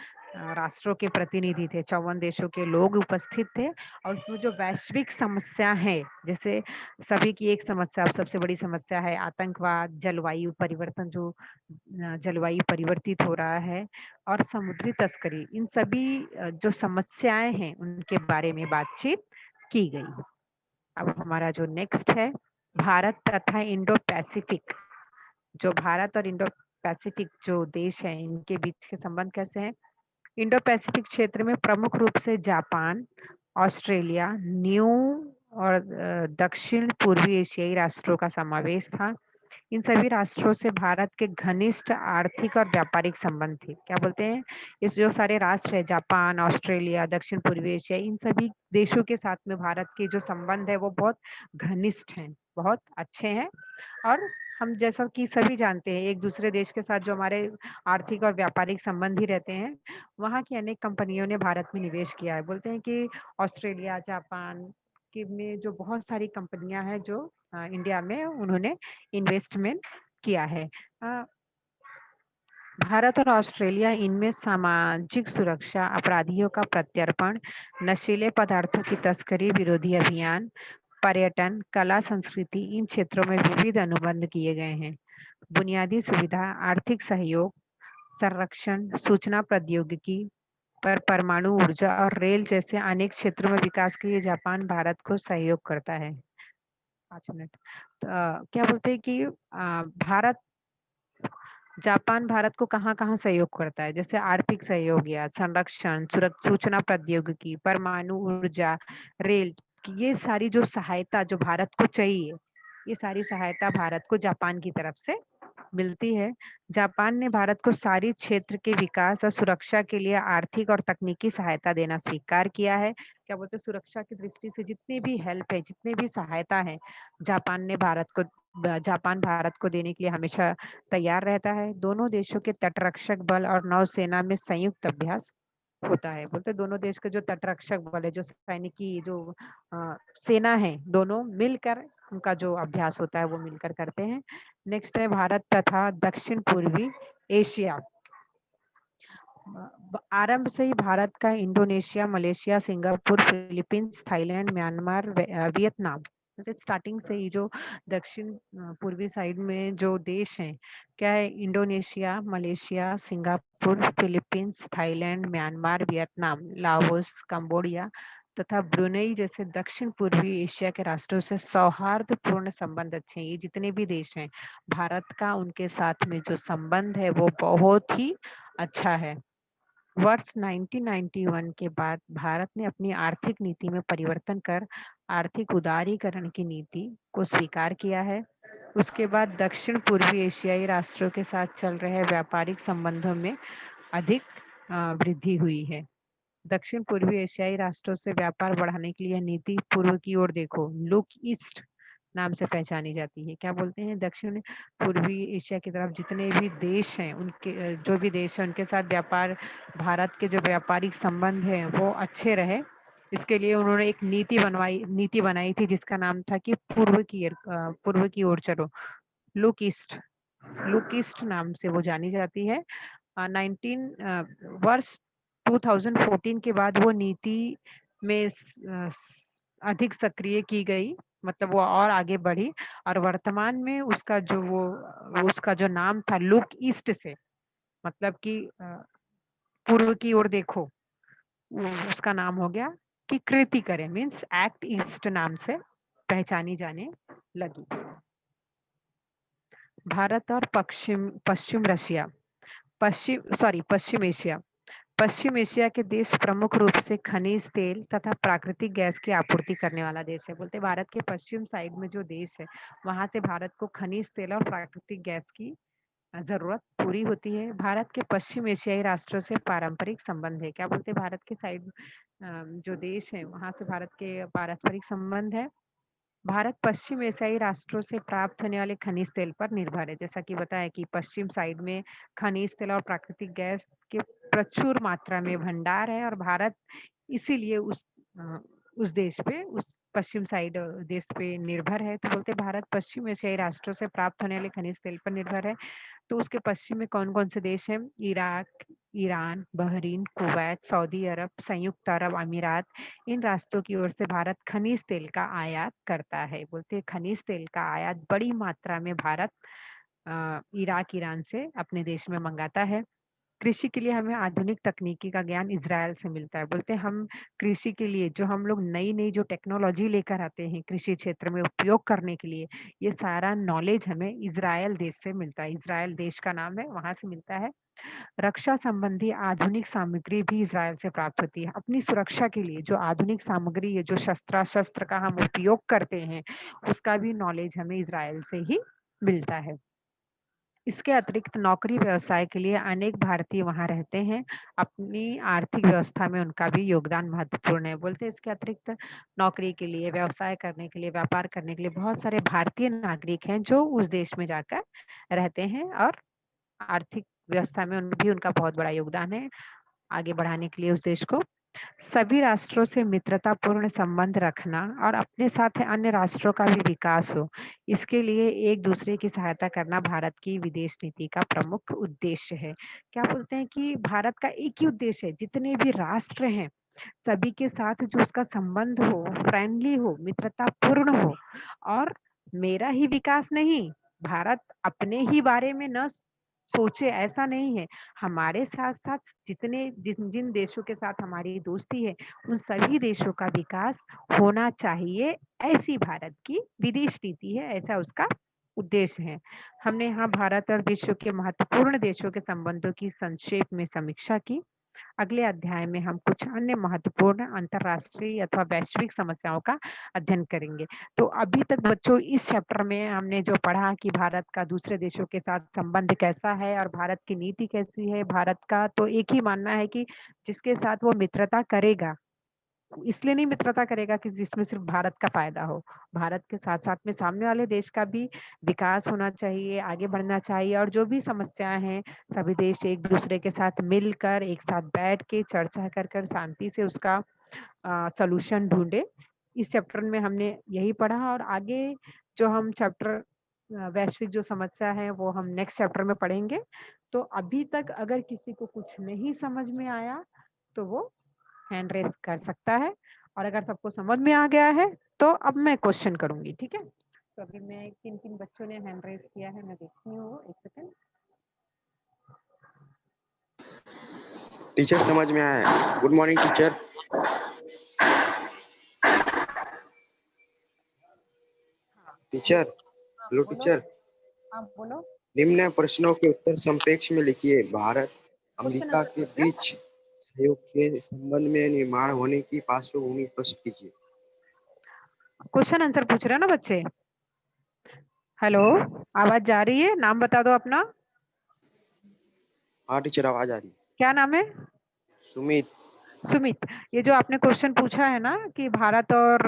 राष्ट्रों के प्रतिनिधि थे, 54 देशों के लोग उपस्थित थे। और उसमें जो वैश्विक समस्या है, जैसे सभी की एक समस्या, सबसे बड़ी समस्या है आतंकवाद, जलवायु परिवर्तन, जो जलवायु परिवर्तित हो रहा है, और समुद्री तस्करी, इन सभी जो समस्याएं हैं उनके बारे में बातचीत की गई। अब हमारा जो नेक्स्ट है, भारत तथा इंडो पैसिफिक। जो भारत और इंडो पैसिफिक जो देश है, इनके बीच के संबंध कैसे हैं? इंडो पैसिफिक क्षेत्र में प्रमुख रूप से जापान, ऑस्ट्रेलिया, न्यू और दक्षिण पूर्वी एशियाई राष्ट्रों का समावेश था। इन सभी राष्ट्रों से भारत के घनिष्ठ आर्थिक और व्यापारिक संबंध थे। क्या बोलते हैं, इस जो सारे राष्ट्र है, जापान, ऑस्ट्रेलिया, दक्षिण पूर्वी एशिया, इन सभी देशों के साथ में भारत के जो संबंध है वो बहुत घनिष्ठ हैं, बहुत अच्छे हैं। और हम जैसा कि सभी जानते हैं, एक दूसरे देश के साथ जो हमारे आर्थिक और व्यापारिक संबंध ही रहते हैं, वहाँ की अनेक कंपनियों ने भारत में निवेश किया है। बोलते हैं कि ऑस्ट्रेलिया, जापान के में जो बहुत सारी कंपनियां हैं जो इंडिया में उन्होंने इन्वेस्टमेंट किया है। भारत और ऑस्ट्रेलिया इनमें सामाजिक सुरक्षा, अपराधियों का प्रत्यर्पण, नशीले पदार्थों की तस्करी विरोधी अभियान, पर्यटन, कला संस्कृति, इन क्षेत्रों में विविध अनुबंध किए गए हैं। बुनियादी सुविधा, आर्थिक सहयोग, संरक्षण, सूचना प्रौद्योगिकी पर परमाणु ऊर्जा और रेल जैसे अनेक क्षेत्रों में विकास के लिए जापान भारत को सहयोग करता है। 5 मिनट। क्या बोलते हैं कि भारत जापान भारत को कहाँ-कहाँ सहयोग करता है? जैसे आर्थिक सहयोग या संरक्षण, सूचना प्रौद्योगिकी, परमाणु ऊर्जा, रेल, ये सारी जो सहायता जो भारत को चाहिए, ये सारी सहायता भारत को जापान की तरफ से मिलती है। जापान ने भारत को सारी क्षेत्र के विकास और सुरक्षा के लिए आर्थिक और तकनीकी सहायता देना स्वीकार किया है। क्या बोलते हैं, सुरक्षा की दृष्टि से जितनी भी हेल्प है, जितनी भी सहायता है, जापान भारत को देने के लिए हमेशा तैयार रहता है। दोनों देशों के तटरक्षक बल और नौसेना में संयुक्त अभ्यास होता है। बोलते दोनों देश के जो तटरक्षक बल है, जो सैनिकी जो सेना है, दोनों मिलकर उनका जो अभ्यास होता है वो मिलकर करते हैं। नेक्स्ट है भारत तथा दक्षिण पूर्वी एशिया। आरंभ से ही भारत का Indonesia, Malaysia, Singapore, Philippines, Thailand, Myanmar, Vietnam, starting से ही जो दक्षिण पूर्वी साइड में जो देश हैं, क्या है, Indonesia, Malaysia, Singapore, Philippines, Thailand, Myanmar, Vietnam, Laos, Cambodia तथा ब्रुनेई जैसे दक्षिण पूर्वी एशिया के राष्ट्रों से सौहार्दपूर्ण संबंध अच्छे हैं। ये जितने भी देश हैं, भारत का उनके साथ में जो संबंध है वो बहुत ही अच्छा है। वर्ष 1991 के बाद भारत ने अपनी आर्थिक नीति में परिवर्तन कर आर्थिक उदारीकरण की नीति को स्वीकार किया है। उसके बाद दक्षिण पूर्वी एशियाई राष्ट्रों के साथ चल रहे व्यापारिक संबंधों में अधिक वृद्धि हुई है। दक्षिण पूर्वी एशियाई राष्ट्रों से व्यापार बढ़ाने के लिए नीति पूर्व की ओर देखो, लुक ईस्ट नाम से पहचानी जाती है। क्या बोलते हैं, दक्षिण पूर्वी एशिया की तरफ जितने भी देश हैं, उनके जो भी देश हैं उनके साथ व्यापार, भारत के जो व्यापारिक संबंध है वो अच्छे रहे, इसके लिए उन्होंने एक नीति बनाई थी जिसका नाम था कि पूर्व की ओर चलो, लुक ईस्ट, लुक ईस्ट नाम से वो जानी जाती है। 19 वर्ष 2014 के बाद वो नीति में अधिक सक्रिय की गई, मतलब वो और आगे बढ़ी, और वर्तमान में उसका जो नाम था लुक ईस्ट से मतलब कि पूर्व की ओर देखो, उसका नाम हो गया कि कृति करे, मीन्स एक्ट ईस्ट नाम से पहचानी जाने लगी। भारत और पश्चिम पश्चिम रशिया, पश्चिम एशिया। पश्चिम एशिया के देश प्रमुख रूप से खनिज तेल तथा प्राकृतिक गैस की आपूर्ति करने वाला देश है। बोलते भारत के पश्चिम साइड में जो देश है, वहां से भारत को खनिज तेल और प्राकृतिक गैस की जरूरत पूरी होती है। भारत के पश्चिम एशियाई राष्ट्रों से पारंपरिक संबंध है। क्या बोलते हैं, भारत के साइड जो देश है वहां से भारत के पारस्परिक संबंध है। भारत पश्चिम एशियाई राष्ट्रों से प्राप्त होने वाले खनिज तेल पर निर्भर है। जैसा कि बताया कि पश्चिम साइड में खनिज तेल और प्राकृतिक गैस के प्रचुर मात्रा में भंडार है और भारत इसीलिए उस देश पे, उस पश्चिम साइड देश पे निर्भर है। तो बोलते भारत पश्चिम एशियाई राष्ट्रों से प्राप्त होने वाले खनिज तेल पर निर्भर है। तो उसके पश्चिम में कौन कौन से देश हैं? Iraq, Iran, Bahrain, Kuwait, Saudi Arab, संयुक्त अरब अमीरात। इन राष्ट्रों की ओर से भारत खनिज तेल का आयात करता है। बोलते हैं खनिज तेल का आयात बड़ी मात्रा में भारत इराक, ईरान से अपने देश में मंगाता है। कृषि के लिए हमें आधुनिक तकनीकी का ज्ञान इजराइल से मिलता है। बोलते हैं हम कृषि के लिए जो हम लोग नई नई जो टेक्नोलॉजी लेकर आते हैं कृषि क्षेत्र में उपयोग करने के लिए, ये सारा नॉलेज हमें इजराइल देश से मिलता है। इजराइल देश का नाम है, वहां से मिलता है। रक्षा संबंधी आधुनिक सामग्री भी इजराइल से प्राप्त होती है। अपनी सुरक्षा के लिए जो आधुनिक सामग्री है, जो शस्त्र का हम उपयोग करते हैं, उसका भी नॉलेज हमें इजराइल से ही मिलता है। इसके अतिरिक्त नौकरी व्यवसाय के लिए अनेक भारतीय वहां रहते हैं। अपनी आर्थिक व्यवस्था में उनका भी योगदान महत्वपूर्ण है। बोलते हैं इसके अतिरिक्त नौकरी के लिए, व्यवसाय करने के लिए, व्यापार करने के लिए बहुत सारे भारतीय नागरिक हैं जो उस देश में जाकर रहते हैं और आर्थिक व्यवस्था में भी उनका बहुत बड़ा योगदान है आगे बढ़ाने के लिए उस देश को। सभी राष्ट्रों से मित्रतापूर्ण संबंध रखना और अपने साथ अन्य राष्ट्रों का भी विकास हो, इसके लिए एक दूसरे की सहायता करना भारत की विदेश नीति का प्रमुख उद्देश्य है। क्या बोलते हैं कि भारत का एक ही उद्देश्य है, जितने भी राष्ट्र हैं सभी के साथ जो उसका संबंध हो, फ्रेंडली हो, मित्रतापूर्ण हो और मेरा ही विकास नहीं, भारत अपने ही बारे में न सोचे, ऐसा नहीं है। हमारे साथ-साथ जितने जिन जिन देशों के साथ हमारी दोस्ती है, उन सभी देशों का विकास होना चाहिए, ऐसी भारत की विदेश नीति है, ऐसा उसका उद्देश्य है। हमने यहाँ भारत और विश्व के महत्वपूर्ण देशों के संबंधों की संक्षेप में समीक्षा की। अगले अध्याय में हम कुछ अन्य महत्वपूर्ण अंतर्राष्ट्रीय अथवा वैश्विक समस्याओं का अध्ययन करेंगे। तो अभी तक बच्चों इस चैप्टर में हमने जो पढ़ा कि भारत का दूसरे देशों के साथ संबंध कैसा है और भारत की नीति कैसी है, भारत का तो एक ही मानना है कि जिसके साथ वो मित्रता करेगा, इसलिए नहीं मित्रता करेगा कि जिसमें सिर्फ भारत का फायदा हो। भारत के साथ साथ में सामने वाले देश का भी विकास होना चाहिए, आगे बढ़ना चाहिए और जो भी समस्याएं हैं सभी देश एक दूसरे के साथ मिलकर, एक साथ बैठ के चर्चा कर कर शांति से उसका सॉल्यूशन ढूंढे। इस चैप्टर में हमने यही पढ़ा और आगे जो हम चैप्टर वैश्विक जो समस्या है वो हम नेक्स्ट चैप्टर में पढ़ेंगे। तो अभी तक अगर किसी को कुछ नहीं समझ में आया तो वो हैंड रेस कर सकता है और अगर सबको समझ में आ गया है तो अब मैं क्वेश्चन करूंगी, ठीक है। तो अभी मैं किन किन बच्चों ने हैंड रेस किया है मैं देखती हूँ, एक सेकंड। टीचर समझ में आया। Good morning teacher. टीचर, हाँ हेलो बोलो। टीचर। हाँ बोलो। निम्न प्रश्नों के उत्तर संक्षेप में लिखिए। भारत क्वेश्चन अमेरिका आंसर के पूछ रहे हो? बीच सहयोग के संबंध में निर्माण होने की पार्श्वभूमि स्पष्ट कीजिए। क्वेश्चन आंसर पूछ रहे हो ना बच्चे? हेलो, आवाज जा रही है? नाम बता दो अपना। हाँ टीचर, आवाज आ रही है। क्या नाम है? सुमित। सुमित, ये जो आपने क्वेश्चन पूछा है ना कि भारत और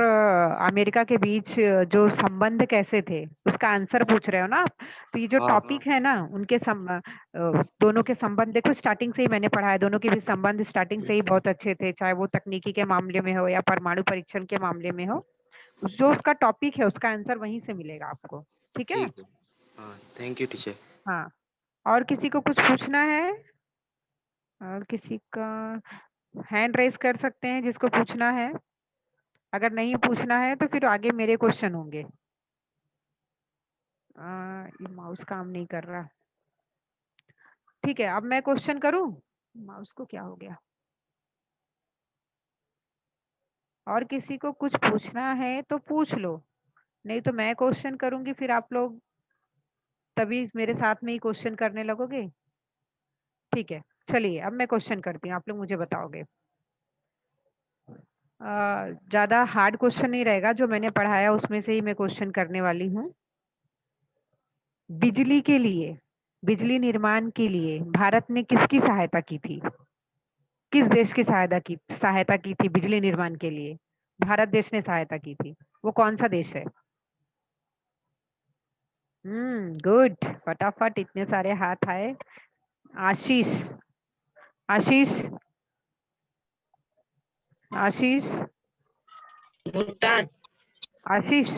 अमेरिका के बीच जो संबंध कैसे थे, उसका आंसर पूछ रहे हो ना आप? तो ये जो हाँ टॉपिक है ना उनके दोनों के संबंध देखो, स्टार्टिंग से ही मैंने पढ़ा है, दोनों के भी संबंध स्टार्टिंग से ही बहुत अच्छे थे, चाहे वो तकनीकी के मामले में हो या परमाणु परीक्षण के मामले में हो। जो उसका टॉपिक है उसका आंसर वहीं से मिलेगा आपको, ठीक है। ठीक है। हाँ, थैंक यू टीचर। हाँ, और किसी को कुछ पूछना है? और किसी का हैंड रेस कर सकते हैं जिसको पूछना है। अगर नहीं पूछना है तो फिर आगे मेरे क्वेश्चन होंगे। ये माउस काम नहीं कर रहा। ठीक है, अब मैं क्वेश्चन करूं। माउस को क्या हो गया? और किसी को कुछ पूछना है तो पूछ लो, नहीं तो मैं क्वेश्चन करूंगी, फिर आप लोग तभी मेरे साथ में ही क्वेश्चन करने लगोगे। ठीक है, चलिए अब मैं क्वेश्चन करती हूँ, आप लोग मुझे बताओगे। ज्यादा हार्ड क्वेश्चन नहीं रहेगा, जो मैंने पढ़ाया उसमें से ही मैं क्वेश्चन करने वाली हूँ। बिजली के लिए, बिजली निर्माण के लिए भारत ने किसकी सहायता की थी? किस देश की सहायता की थी बिजली निर्माण के लिए? भारत देश ने सहायता की थी, वो कौन सा देश है? गुड, फटाफट इतने सारे हाथ आए। आशीष, आशीष, आशीष, भूटान। आशीष।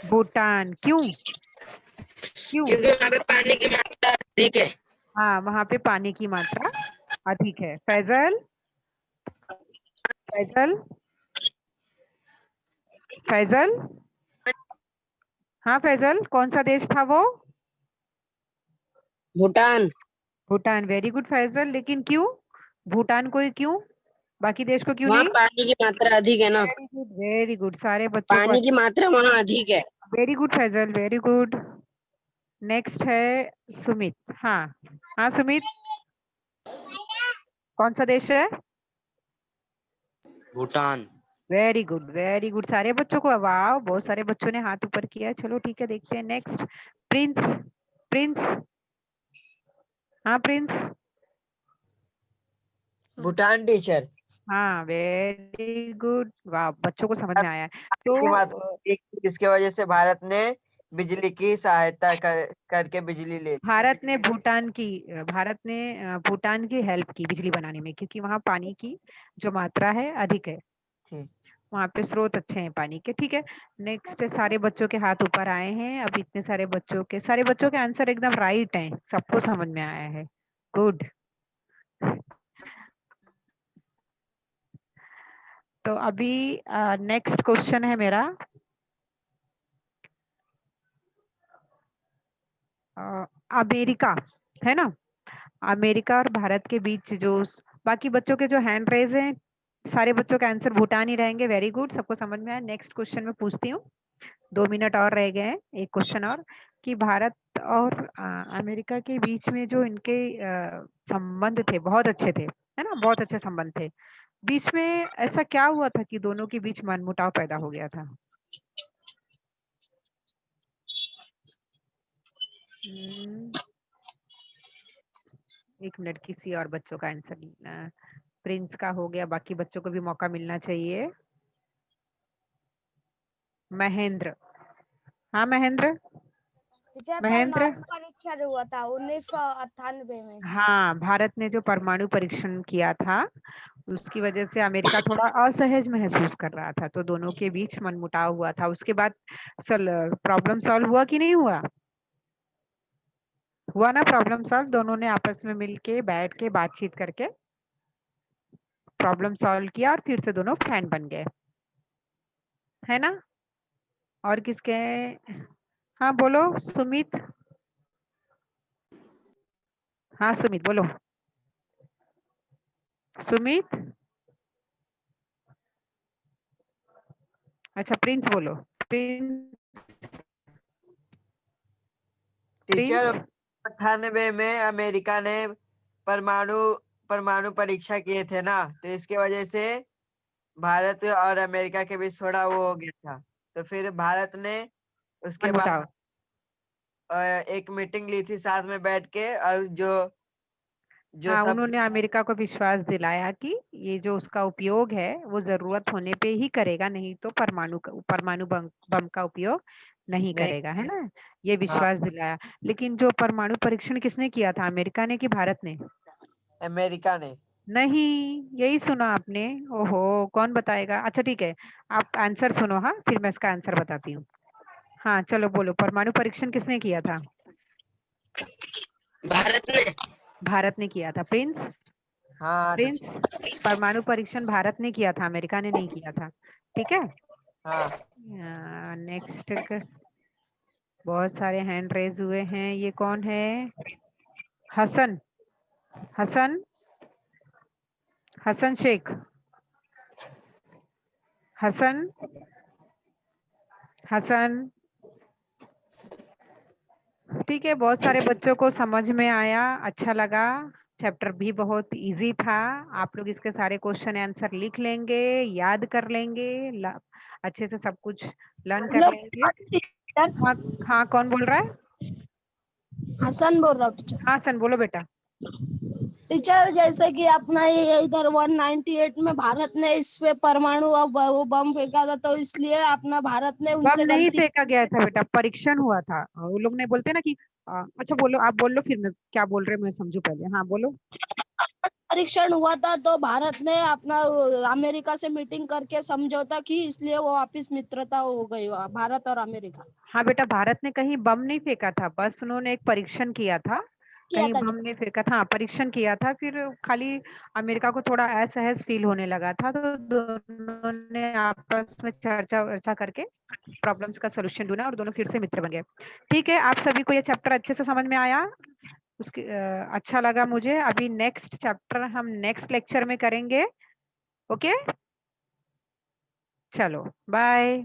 भूटान, क्यों? क्यों? क्योंकि वहाँ पे पानी की मात्रा अधिक है। हाँ, वहां पे पानी की मात्रा अधिक है। फैजल, फैजल, फैजल। हाँ फैजल, कौन सा देश था वो? भूटान। भूटान, वेरी गुड फैजल, लेकिन क्यों? भूटान को ही क्यों, बाकी देश को क्यों वहाँ नहीं? पानी की मात्रा अधिक है ना, वेरी गुड, वेरी गुड, सारे बच्चों को पानी की मात्रा वहाँ अधिक है। Very good Faisal, very good. Next है सुमित। हाँ, हाँ सुमित, कौन सा देश है? Bhutan. Very good, very good, सारे बच्चों को, वाह बहुत सारे बच्चों ने हाथ ऊपर किया। चलो ठीक है, देखते हैं नेक्स्ट। Prince, Prince. हाँ प्रिंस। भूटान टीचर। हाँ वेरी गुड, वाह बच्चों को समझ में आया है। तो की मात्रा अधिक थी, जिसके वजह से भारत ने बिजली की सहायता करके बिजली ले ली। भारत ने भूटान की हेल्प की बिजली बनाने में, क्योंकि वहाँ पानी की जो मात्रा है अधिक है, ठीक। वहाँ पे स्रोत अच्छे हैं पानी के। ठीक है, नेक्स्ट सारे बच्चों के हाथ ऊपर आए हैं। अब इतने सारे बच्चों के आंसर एकदम राइट हैं, सबको समझ में आया है। गुड। तो अभी नेक्स्ट क्वेश्चन है मेरा। अमेरिका, है ना, अमेरिका और भारत के बीच जो बाकी बच्चों के जो हैंड रेज हैं, सारे बच्चों के आंसर भूटान ही रहेंगे। वेरी गुड, सबको समझ में आया। नेक्स्ट क्वेश्चन में पूछती हूँ, 2 मिनट और रह गए हैं, एक क्वेश्चन और, कि भारत और अमेरिका के बीच में जो इनके संबंध थे बहुत अच्छे थे, है ना, बहुत अच्छे संबंध थे। बीच में ऐसा क्या हुआ था कि दोनों के बीच मनमुटाव पैदा हो गया था? एक मिनट, किसी और बच्चों का आंसर। प्रिंस का हो गया, बाकी बच्चों को भी मौका मिलना चाहिए। महेंद्र, हाँ महेंद्र, महेंद्र। परमाणु परीक्षण हुआ था 1998 में। हाँ, भारत ने जो परमाणु परीक्षण किया था उसकी वजह से अमेरिका थोड़ा असहज महसूस कर रहा था, तो दोनों के बीच मनमुटाव हुआ था। उसके बाद प्रॉब्लम सॉल्व हुआ कि नहीं हुआ? हुआ ना प्रॉब्लम सॉल्व, दोनों ने आपस में मिलके बैठ के बातचीत करके प्रॉब्लम सॉल्व किया और फिर से दोनों फ्रेंड बन गए, है ना। और किसके? हाँ बोलो सुमित। हाँ सुमित बोलो, सुमित। अच्छा प्रिंस बोलो, प्रिंस, टीचर, प्रिंस। 98 में अमेरिका ने परमाणु परमाणु परीक्षा किए थे ना, तो इसके वजह से भारत और अमेरिका के बीच थोड़ा वो हो गया था। तो फिर भारत ने उसके बाद मनमुटाव। एक मीटिंग ली थी साथ में बैठ के, और जो जो हाँ, सब उन्होंने अमेरिका को विश्वास दिलाया कि ये जो उसका उपयोग है वो जरूरत होने पे ही करेगा, नहीं तो परमाणु बम का उपयोग नहीं नहीं। करेगा, है ना, ये हाँ, विश्वास दिलाया। लेकिन जो परमाणु परीक्षण किसने किया था, अमेरिका ने कि भारत ने? अमेरिका ने। नहीं, यही सुना आपने? ओहो, कौन बताएगा? अच्छा ठीक है, आप आंसर सुनो, हाँ फिर मैं इसका आंसर बताती हूँ। हाँ चलो बोलो, परमाणु परीक्षण किसने किया था? भारत ने। भारत ने किया था। प्रिंस, हाँ प्रिंस, परमाणु परीक्षण भारत ने किया था, अमेरिका ने नहीं किया था। ठीक है, हाँ। नेक्स्ट। बहुत सारे हैंड रेज हुए हैं, ये कौन है? हसन हसन हसन शेख हसन हसन। ठीक है, बहुत सारे बच्चों को समझ में आया, अच्छा लगा। चैप्टर भी बहुत इजी था। आप लोग इसके सारे क्वेश्चन आंसर लिख लेंगे, याद कर लेंगे, अच्छे से सब कुछ लर्न कर लेंगे। हाँ हाँ, कौन बोल रहा है? हसन बोल रहा हूँ टीचर। हाँ हसन, बोलो बेटा। टीचर जैसे कि अपना ये इधर 198 में भारत ने इस पे परमाणु वो बम फेंका था, तो इसलिए अपना भारत ने बम उनसे नहीं गलती। फेंका गया था बेटा, परीक्षण हुआ था। वो लोग नहीं बोलते ना कि अच्छा बोलो, आप बोल लो, फिर मैं क्या बोल रहे मैं समझू पहले। हाँ बोलो। परीक्षण हुआ था तो भारत ने अपना अमेरिका से मीटिंग करके समझौता की, इसलिए वो वापिस मित्रता हो गई भारत और अमेरिका। हाँ बेटा, भारत ने कहीं बम नहीं फेंका था, बस उन्होंने एक परीक्षण किया था। कहीं बम नहीं फेंका था, परीक्षण किया था। फिर खाली अमेरिका को थोड़ा असहज फील होने लगा था, तो दोनों ने आपस में चर्चा करके प्रॉब्लम्स का सोल्यूशन ढूंढा और दोनों फिर से मित्र बन गए। ठीक है, आप सभी को ये चैप्टर अच्छे से समझ में आया? उसके अच्छा लगा मुझे। अभी नेक्स्ट चैप्टर हम नेक्स्ट लेक्चर में करेंगे। ओके, चलो बाय।